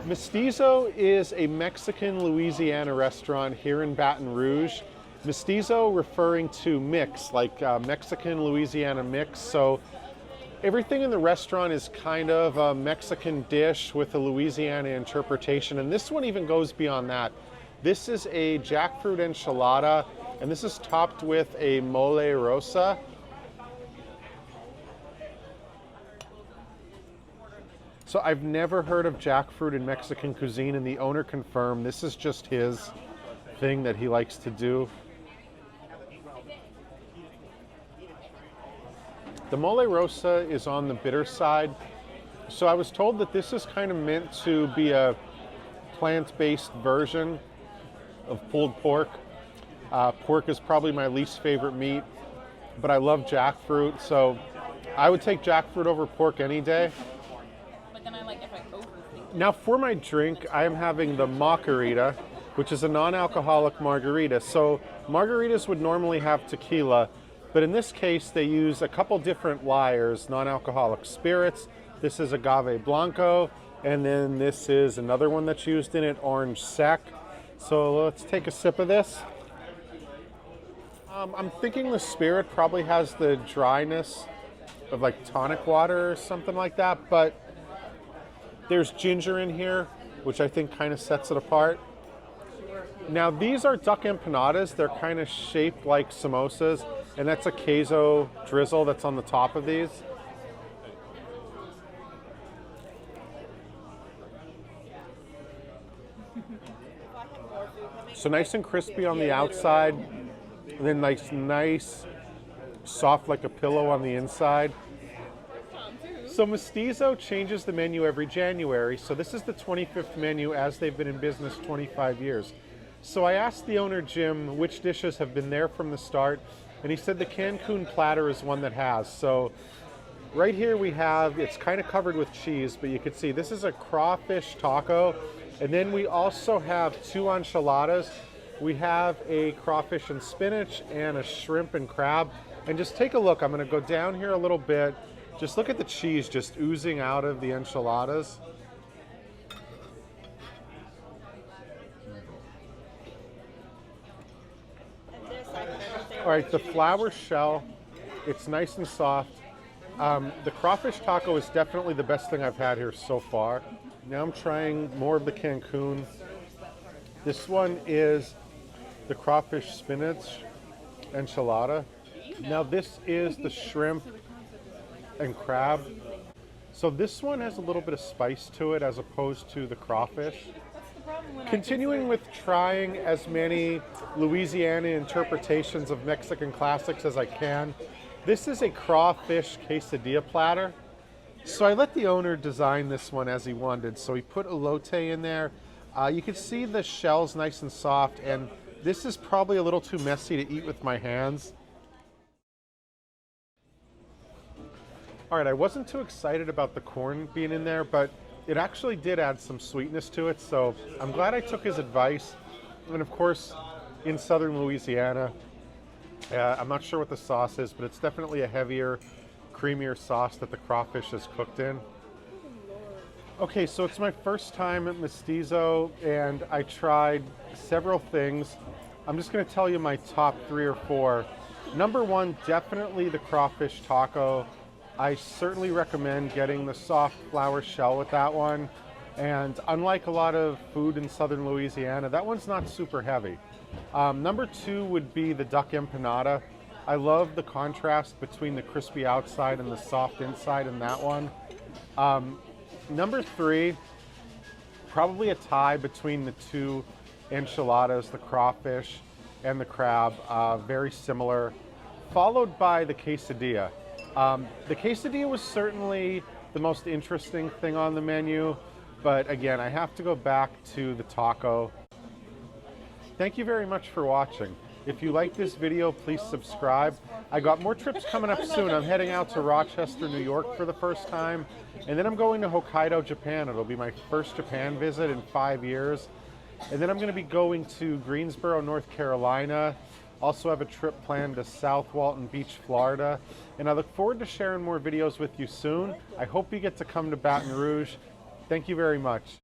Mestizo is a Mexican Louisiana restaurant here in Baton Rouge. Mestizo referring to mix, like Mexican Louisiana mix. So everything in the restaurant is kind of a Mexican dish with a Louisiana interpretation. And this one even goes beyond that. This is a jackfruit enchilada, and this is topped with a mole rosa. So I've never heard of jackfruit in Mexican cuisine, and the owner confirmed this is just his thing that he likes to do. The mole rosa is on the bitter side. So I was told that this is kind of meant to be a plant-based version of pulled pork. Pork is probably my least favorite meat, but I love jackfruit, so I would take jackfruit over pork any day. Now for my drink, I am having the margarita, which is a non-alcoholic margarita. So margaritas would normally have tequila, but in this case they use a couple different lyres, non-alcoholic spirits. This is agave blanco, and then this is another one that's used in it, orange sec. So let's take a sip of this. I'm thinking the spirit probably has the dryness of like tonic water or something like that, but there's ginger in here, which I think kind of sets it apart. Now these are duck empanadas. They're kind of shaped like samosas, and that's a queso drizzle that's on the top of these. So nice and crispy on the outside, and then nice, soft like a pillow on the inside. So Mestizo changes the menu every January, so this is the 25th menu as they've been in business 25 years. So I asked the owner, Jim, which dishes have been there from the start, and he said the Cancun platter is one that has. So right here we have, it's kind of covered with cheese, but you can see this is a crawfish taco, and then we also have two enchiladas. We have a crawfish and spinach and a shrimp and crab. And just take a look, I'm going to go down here a little bit. Just look at the cheese just oozing out of the enchiladas. All right, the flour shell, it's nice and soft. The crawfish taco is definitely the best thing I've had here so far. Now I'm trying more of the Cancun. This one is the crawfish spinach enchilada. Now this is the shrimp and crab. So this one has a little bit of spice to it as opposed to the crawfish. Continuing with trying as many Louisiana interpretations of Mexican classics as I can, this is a crawfish quesadilla platter. So I let the owner design this one as he wanted. So he put elote in there. You can see the shell's nice and soft, and this is probably a little too messy to eat with my hands. All right, I wasn't too excited about the corn being in there, but it actually did add some sweetness to it, so I'm glad I took his advice. And of course, in southern Louisiana, I'm not sure what the sauce is, but it's definitely a heavier, creamier sauce that the crawfish is cooked in. Okay, so it's my first time at Mestizo, and I tried several things. I'm just gonna tell you my top 3 or 4. Number 1, definitely the crawfish taco. I certainly recommend getting the soft flour shell with that one. And unlike a lot of food in southern Louisiana, that one's not super heavy. Number 2 would be the duck empanada. I love the contrast between the crispy outside and the soft inside in that one. Number 3, probably a tie between the two enchiladas, the crawfish and the crab, very similar, followed by the quesadilla. The quesadilla was certainly the most interesting thing on the menu, but again, I have to go back to the taco. Thank you very much for watching. If you like this video, please subscribe. I got more trips coming up soon. I'm heading out to Rochester, New York for the first time, and then I'm going to Hokkaido, Japan. It'll be my first Japan visit in 5 years. And then I'm going to be going to Greensboro, North Carolina. Also have a trip planned to South Walton Beach, Florida. And I look forward to sharing more videos with you soon. I hope you get to come to Baton Rouge. Thank you very much.